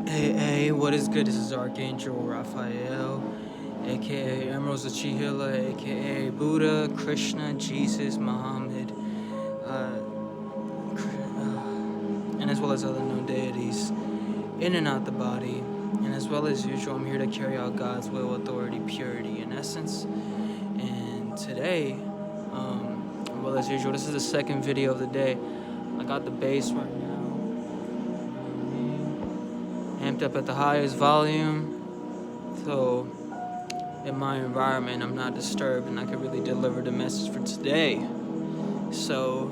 Hey, what is good? This is Archangel Raphael, aka Emeralds of Chihila, aka Buddha, Krishna, Jesus, Muhammad, and as well as other known deities in and out the body. And as well as usual, I'm here to carry out God's will, authority, purity, and essence. And today, well as usual, this is the second video of the day. I got the bass right now amped up at the highest volume, so in my environment I'm not disturbed and I can really deliver the message for today. So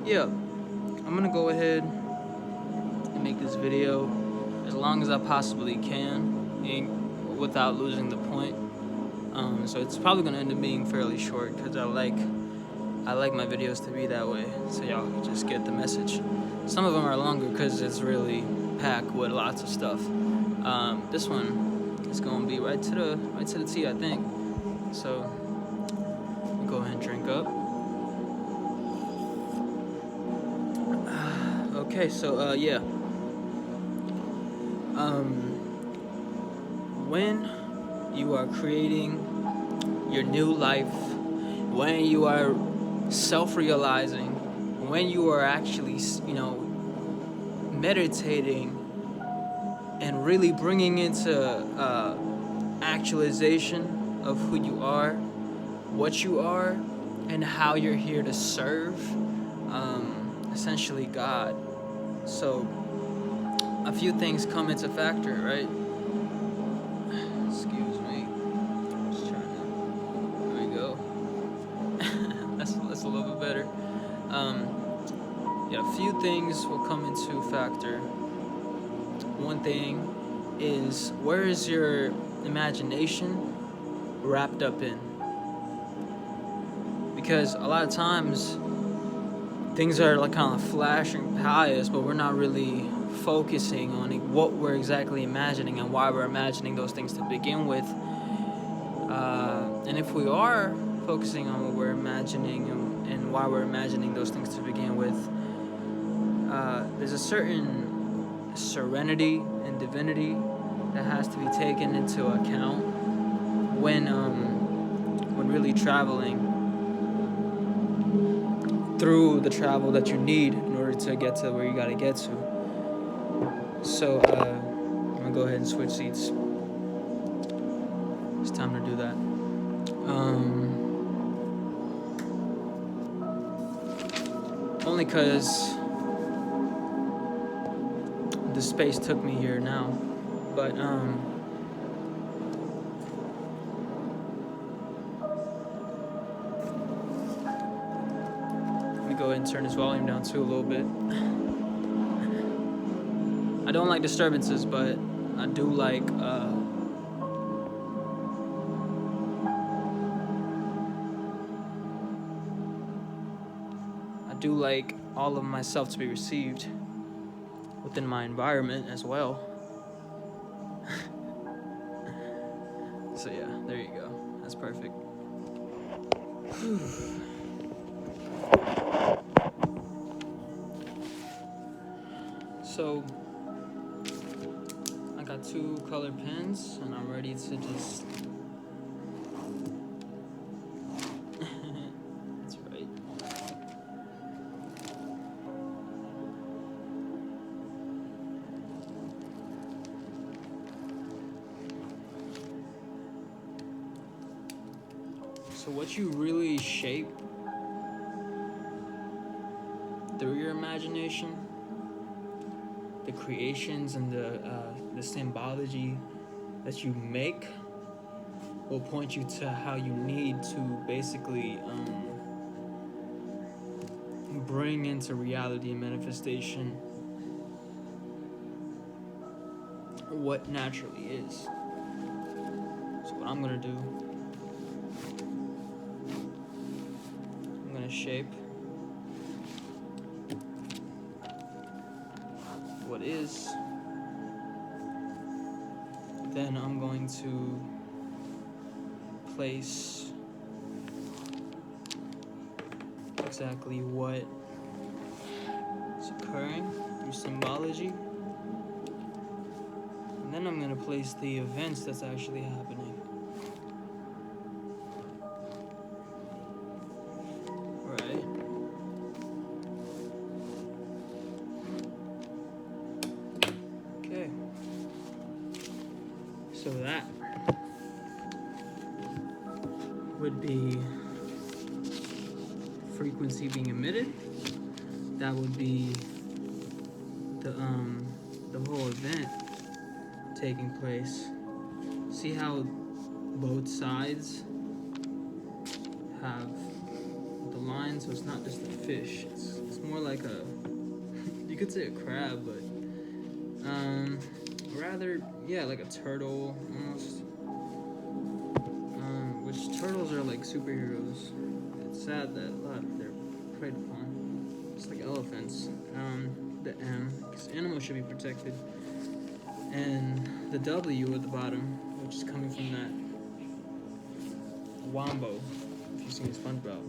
yeah, I'm gonna go ahead and make this video as long as I possibly can without losing the point. So it's probably gonna end up being fairly short because I like my videos to be that way, so y'all can just get the message. Some of them are longer because it's really packed with lots of stuff. This one is gonna be right to the T, I think. So go ahead and drink up. Okay, so yeah. When you are creating your new life, when you are self-realizing, when you are actually, meditating and really bringing into actualization of who you are, what you are, and how you're here to serve, essentially God. So a few things come into factor, right? Excuse me. Just trying to. There we go. that's a little bit better. Yeah, a few things will come into factor. One thing is, where is your imagination wrapped up in? Because a lot of times things are like kind of flashing pious, but we're not really focusing on what we're exactly imagining and why we're imagining those things to begin with. And if we are focusing on what we're imagining and why we're imagining those things to begin with, there's a certain serenity and divinity that has to be taken into account when really traveling through the travel that you need in order to get to where you gotta get to. So I'm gonna go ahead and switch seats. It's time to do that. Only because the space took me here now, but let me go ahead and turn this volume down too a little bit. I don't like disturbances, but I do like all of myself to be received within my environment as well. So yeah, there you go. That's perfect. So I got 2 color pens and I'm ready to just that's right. So what you really shape through your imagination, the creations and the symbology that you make will point you to how you need to basically bring into reality and manifestation what naturally is. So what I'm gonna do, I'm gonna shape what is, then I'm going to place exactly what symbology. And then I'm going to place the events that's actually happening. Right? Okay. So that would be frequency being emitted. That would be the whole event taking place. See how both sides have the line, so it's not just a fish. It's more like a, you could say a crab, but rather, yeah, like a turtle almost. Which turtles are like superheroes. It's sad that a lot they're preyed upon. It's like elephants. The M, because animals should be protected, and the W at the bottom, which is coming from that wombo, if you've seen SpongeBob.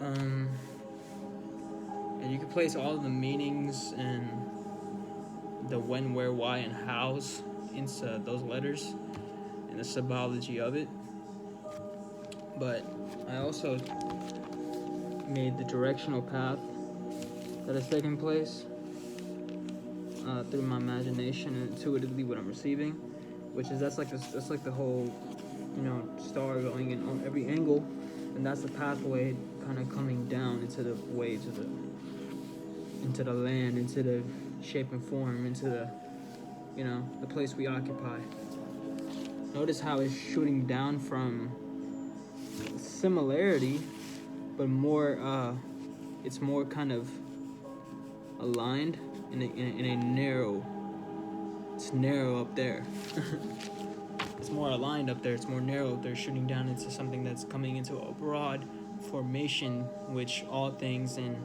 And you can place all the meanings and the when, where, why, and hows into those letters and the symbology of it. But I also made the directional path that is taking place through my imagination and intuitively what I'm receiving, which is that's like the whole, star going in on every angle, and that's the pathway kind of coming down into the way into the land, into the shape and form, into the the place we occupy. Notice how it's shooting down from similarity, but more it's more kind of aligned in a narrow. It's narrow up there. It's more aligned up there. It's more narrow up there, shooting down into something that's coming into a broad formation, which all things and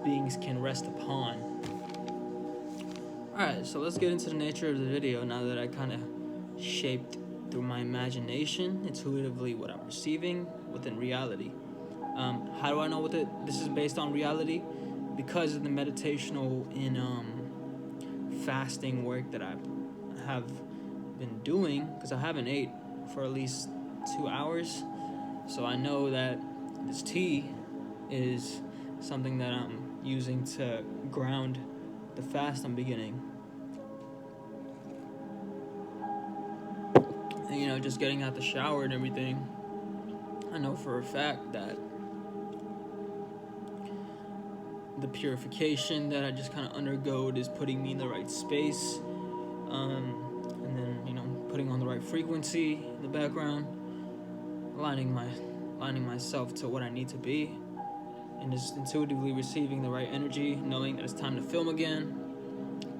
beings can rest upon. Alright, so let's get into the nature of the video now that I kind of shaped through my imagination intuitively what I'm receiving within reality. How do I know this is based on reality? Because of the meditational and fasting work that I have been doing, because I haven't ate for at least 2 hours, so I know that this tea is something that I'm using to ground the fast I'm beginning. And just getting out the shower and everything, I know for a fact that the purification that I just kind of undergoed is putting me in the right space, and then putting on the right frequency in the background, aligning myself to what I need to be, and just intuitively receiving the right energy, knowing that it's time to film again.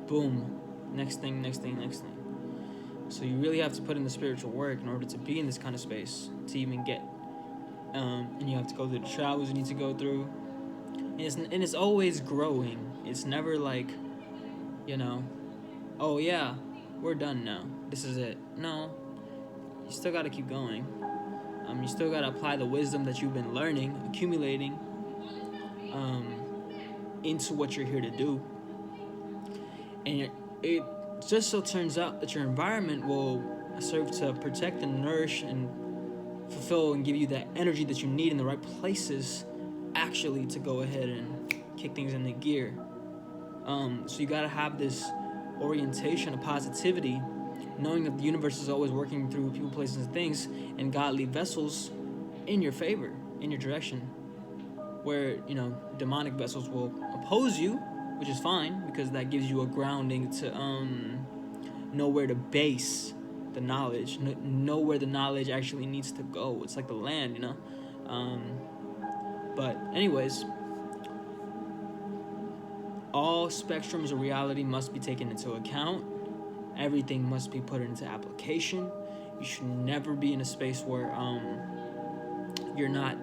Boom, next thing. So you really have to put in the spiritual work in order to be in this kind of space, to even get, and you have to go through the travels you need to go through. And it's always growing. It's never like, oh yeah, we're done now. This is it. No, you still got to keep going. You still got to apply the wisdom that you've been learning, accumulating, into what you're here to do. And it just so turns out that your environment will serve to protect and nourish and fulfill and give you that energy that you need in the right places, actually, to go ahead and kick things into gear. So you gotta have this orientation of positivity, knowing that the universe is always working through people, places, and things, and godly vessels in your favor, in your direction. Where demonic vessels will oppose you, which is fine, because that gives you a grounding to know where to base the knowledge, know where the knowledge actually needs to go. It's like the land, But anyways, all spectrums of reality must be taken into account. Everything must be put into application. You should never be in a space where you're not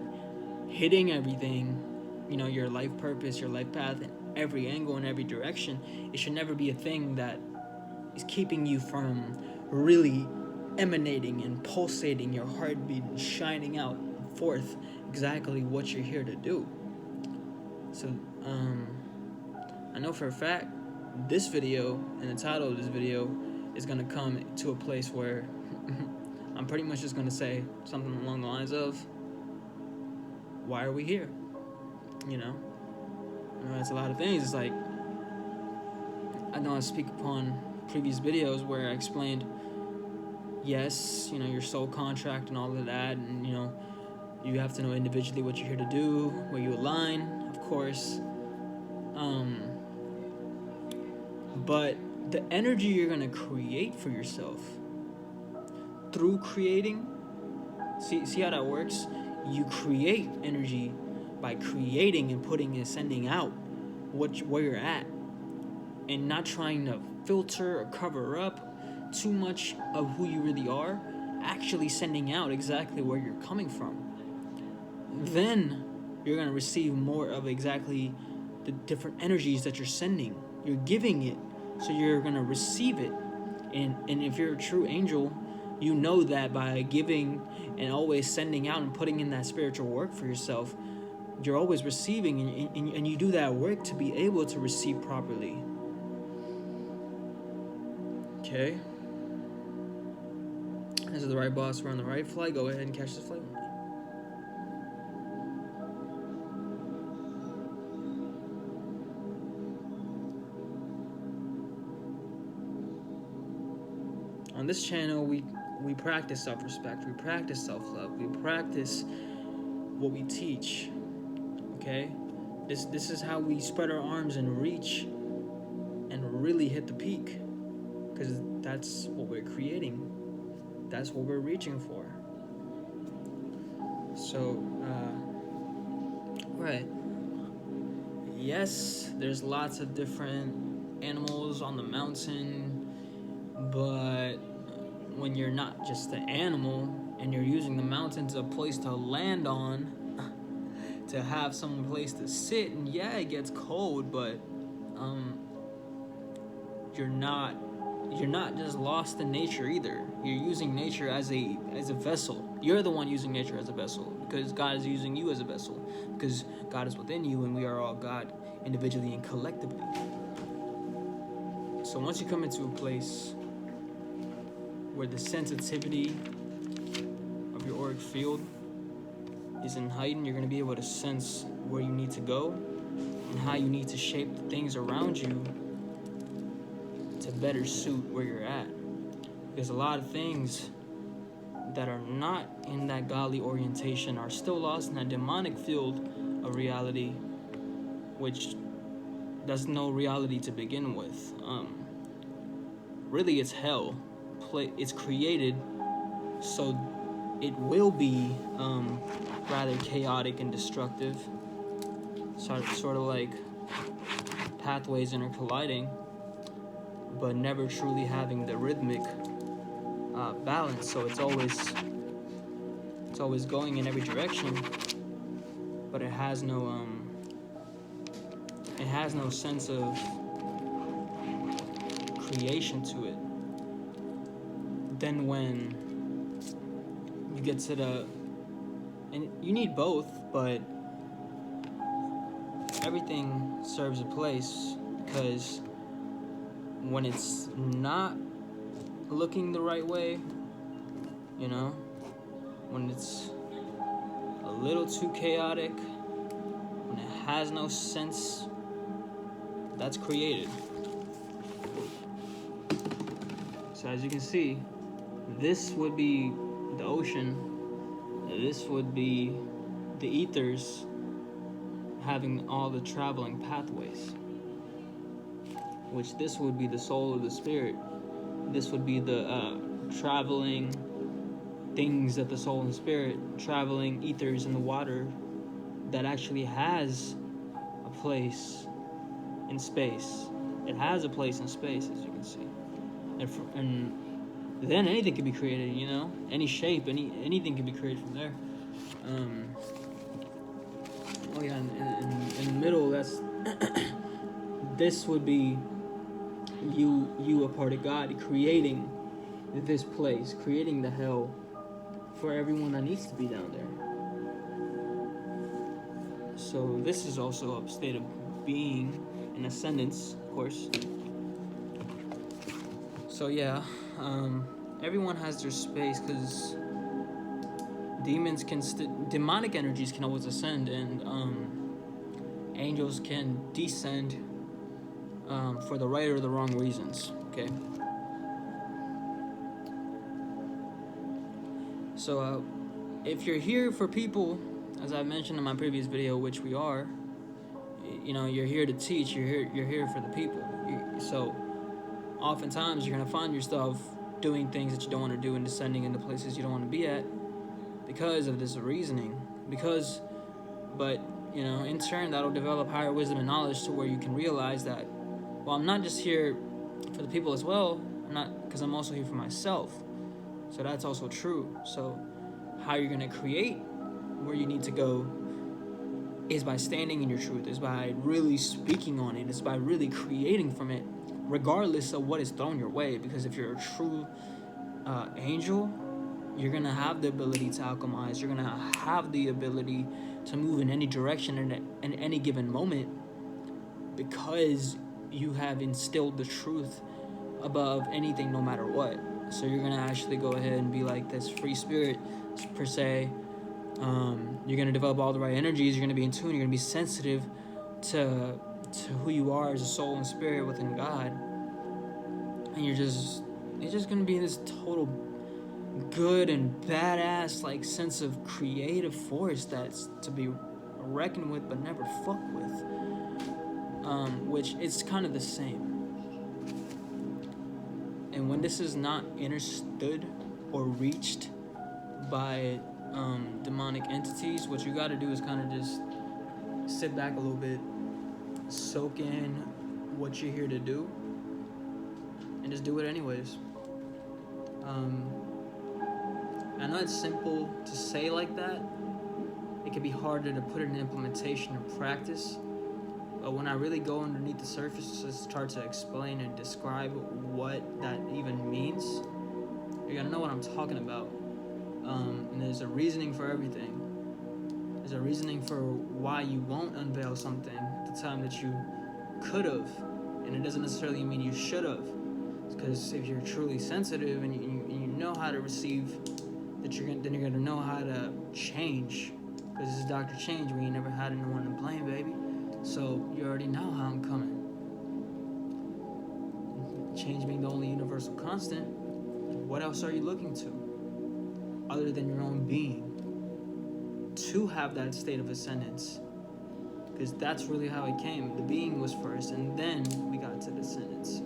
hitting everything, your life purpose, your life path, in every angle, in every direction. It should never be a thing that is keeping you from really emanating and pulsating your heartbeat and shining out forth exactly what you're here to do. So I know for a fact this video and the title of this video is gonna come to a place where I'm pretty much just gonna say something along the lines of, why are we here? You know, it's a lot of things. It's like, I know I speak upon previous videos where I explained, yes, your soul contract and all of that, and you have to know individually what you're here to do, where you align, of course. But the energy you're gonna create for yourself through creating, see how that works? You create energy by creating and putting and sending out where you're at, and not trying to filter or cover up too much of who you really are, actually sending out exactly where you're coming from. Then you're going to receive more of exactly the different energies that you're sending. You're giving it, so you're going to receive it. And if you're a true angel, you know that by giving and always sending out and putting in that spiritual work for yourself, you're always receiving, and you do that work to be able to receive properly. Okay? This is the right boss. We're on the right flight. Go ahead and catch this flight. On this channel, we practice self-respect, we practice self-love, we practice what we teach. Okay? This is how we spread our arms and reach and really hit the peak, because that's what we're creating. That's what we're reaching for. So, right. Yes, there's lots of different animals on the mountain, but when you're not just an animal and you're using the mountain as a place to land on, to have some place to sit, and yeah, it gets cold, but you're not just lost in nature either. You're using nature as a vessel. You're the one using nature as a vessel, because God is using you as a vessel, because God is within you, and we are all God individually and collectively. So once you come into a place where the sensitivity of your auric field is heightened, you're going to be able to sense where you need to go and how you need to shape the things around you to better suit where you're at. Because a lot of things that are not in that godly orientation are still lost in that demonic field of reality, which doesn't know reality to begin with. Really, it's hell. It's created so it will be rather chaotic and destructive. Sort of like pathways intercolliding, but never truly having the rhythmic balance. So it's always going in every direction, but it has no sense of creation to it. Then when you get to and you need both, but everything serves a place, because when it's not looking the right way, when it's a little too chaotic, when it has no sense, that's created. So as you can see, this would be the ocean, this would be the ethers having all the traveling pathways, which this would be the soul of the spirit. This would be the traveling things that the soul and spirit, traveling ethers in the water that actually has a place in space. It has a place in space, as you can see. And then anything can be created, any shape, anything can be created from there. Oh yeah, in the middle, that's this would be you a part of God, creating this place, creating the hell for everyone that needs to be down there. So this is also a state of being in ascendance, of course. So yeah, everyone has their space, because demons can demonic energies can always ascend, and angels can descend for the right or the wrong reasons. Okay. So if you're here for people, as I mentioned in my previous video, which we are, you're here to teach. You're here for the people. So oftentimes you're gonna find yourself doing things that you don't want to do and descending into places you don't want to be at because of this reasoning. But in turn, that'll develop higher wisdom and knowledge to where you can realize that, well, I'm not just here for the people as well. Because I'm also here for myself. So that's also true. So how you're gonna create where you need to go is by standing in your truth, is by really speaking on it, is by really creating from it, regardless of what is thrown your way. Because if you're a true angel, you're gonna have the ability to alchemize. You're gonna have the ability to move in any direction in any given moment, because you have instilled the truth above anything, no matter what. So you're gonna actually go ahead and be like this free spirit, per se. You're gonna develop all the right energies. You're gonna be in tune. You're gonna be sensitive to who you are as a soul and spirit within God, and you're just gonna be in this total good and badass sense of creative force that's to be reckoned with but never fucked with. Which it's kind of the same. And when this is not understood or reached by demonic entities, what you got to do is kind of just sit back a little bit, soak in what you're here to do, and just do it anyways. I know it's simple to say like that. It can be harder to put it in implementation or practice. But when I really go underneath the surface to start to explain and describe what that even means, you're gonna know what I'm talking about. And there's a reasoning for everything. There's a reasoning for why you won't unveil something at the time that you could have, and it doesn't necessarily mean you should have. Because if you're truly sensitive and you know how to receive, then you're gonna know how to change. Because this is Dr. Change. We ain't never had anyone to blame, baby. So you already know how I'm coming. Change being the only universal constant, what else are you looking to other than your own being to have that state of ascendance? Because that's really how it came. The being was first, and then we got to the ascendance.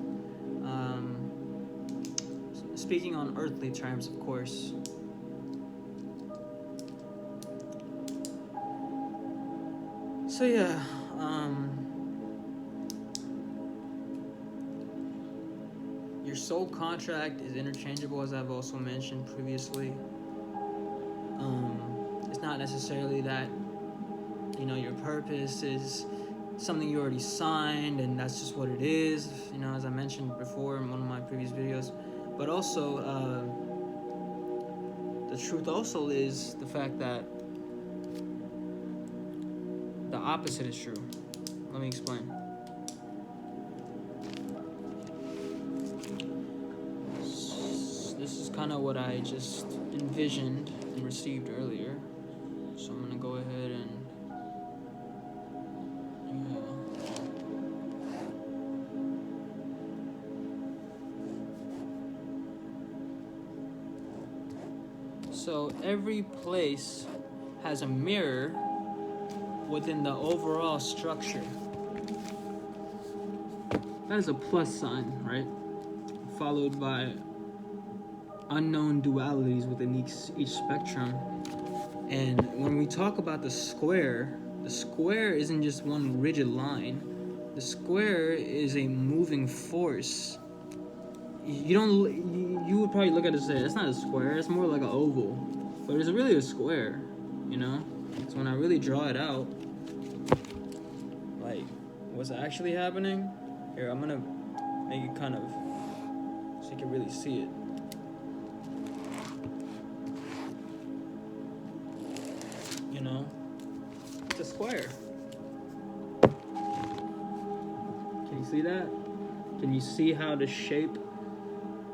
Speaking on earthly terms, of course. So yeah, your soul contract is interchangeable, as I've also mentioned previously. It's not necessarily that, your purpose is something you already signed and that's just what it is, as I mentioned before in one of my previous videos. But also, the truth also is the fact that the opposite is true. Let me explain. This is kind of what I just envisioned and received earlier. So I'm gonna go ahead and So every place has a mirror within the overall structure. That is a plus sign, right? Followed by unknown dualities within each spectrum. And when we talk about the square isn't just one rigid line. The square is a moving force. You would probably look at it and say, it's not a square, it's more like an oval. But it's really a square, So when I really draw it out, what's actually happening, here, I'm gonna make it kind of, so you can really see it. It's a square. you see that? Can you see how the shape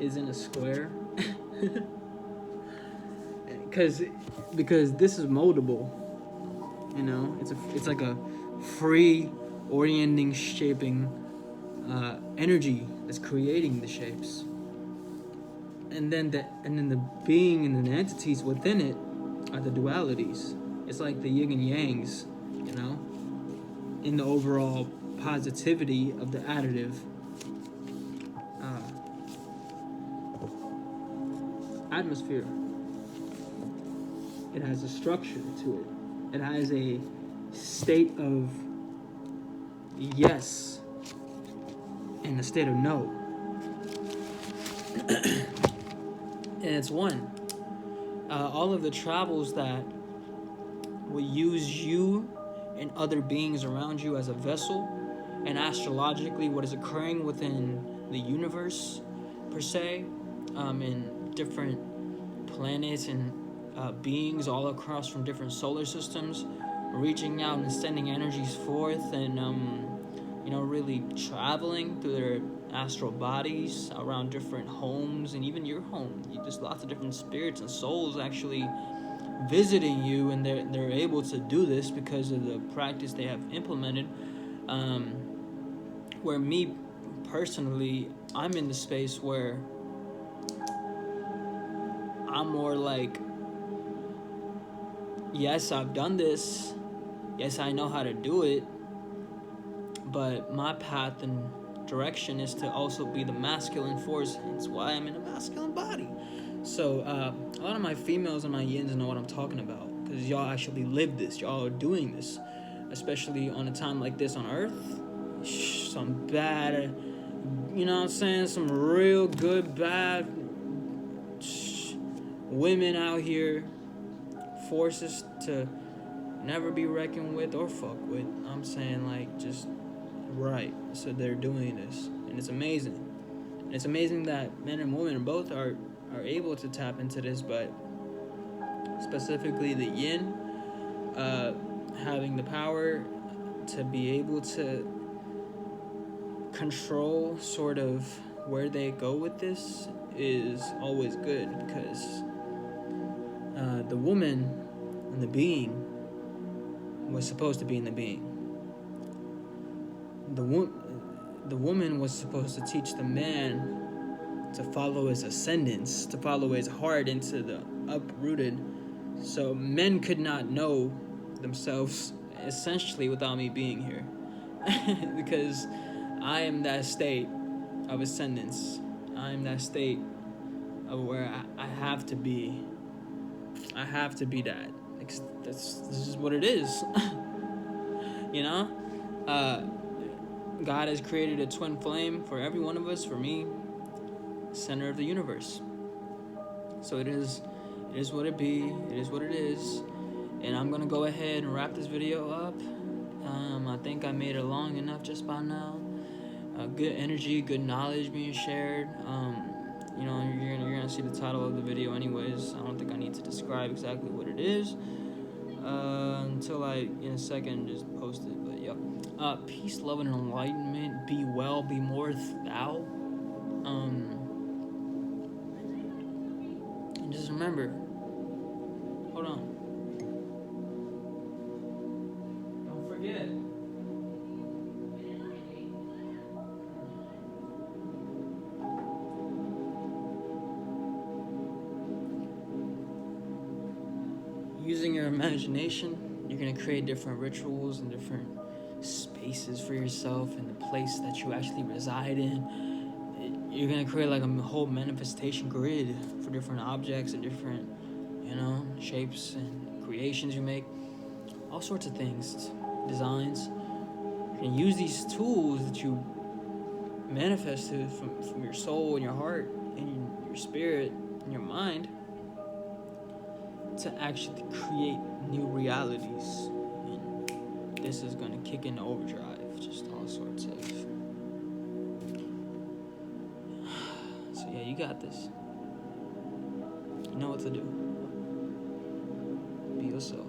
is in a square? Because this is moldable. You know, it's like a free orienting, shaping energy that's creating the shapes. And then the being and the entities within it are the dualities. It's like the yin and yangs, you know, in the overall positivity of the additive atmosphere. It has a structure to it. It has a state of yes and a state of no. And it's one. All of the travels that will use you and other beings around you as a vessel, and astrologically what is occurring within the universe per se, in different planets and beings all across from different solar systems, reaching out and sending energies forth, and you know, really traveling through their astral bodies around different homes, and even your home. There's lots of different spirits and souls actually visiting you, and they're able to do this because of the practice they have implemented. Where me personally, I'm in the space where I'm more like, yes, I've done this, yes, I know how to do it, but my path and direction is to also be the masculine force. That's why I'm in a masculine body. So a lot of my females and my yins know what I'm talking about, because y'all actually live this. Y'all are doing this, especially on a time like this on Earth. Some bad, you know what I'm saying, some real good bad women out here, forces to never be reckoned with or fuck with. I'm saying, like, just right. So they're doing this, and it's amazing. And it's amazing that men and women both are able to tap into this, but specifically the yin, having the power to be able to control sort of where they go with this is always good, because the woman and the being was supposed to be in the being. The woman was supposed to teach the man to follow his ascendance, to follow his heart into the uprooted. So men could not know themselves essentially without me being here. Because I am that state of ascendance. I am that state of where I have to be. I have to be that. This is what it is. You know? God has created a twin flame for every one of us. For me, center of the universe. So it is what it be. It is what it is. And I'm gonna go ahead and wrap this video up. I think I made it long enough just by now. Good energy, good knowledge being shared. You know, you're gonna see the title of the video anyways. I don't think I need to describe exactly what it is until I, in a second, just post it. But yeah, peace, love, and enlightenment. Be well, be more thou. And just remember. Hold on. Don't forget. Using your imagination, you're going to create different rituals and different spaces for yourself in the place that you actually reside in. You're going to create like a whole manifestation grid for different objects and different, you know, shapes and creations you make. All sorts of things, designs. You can use these tools that you manifested from your soul and your heart and your spirit and your mind to actually create new realities. And this is going to kick into overdrive, just all sorts of. So yeah, you got this. You know what to do. Be yourself.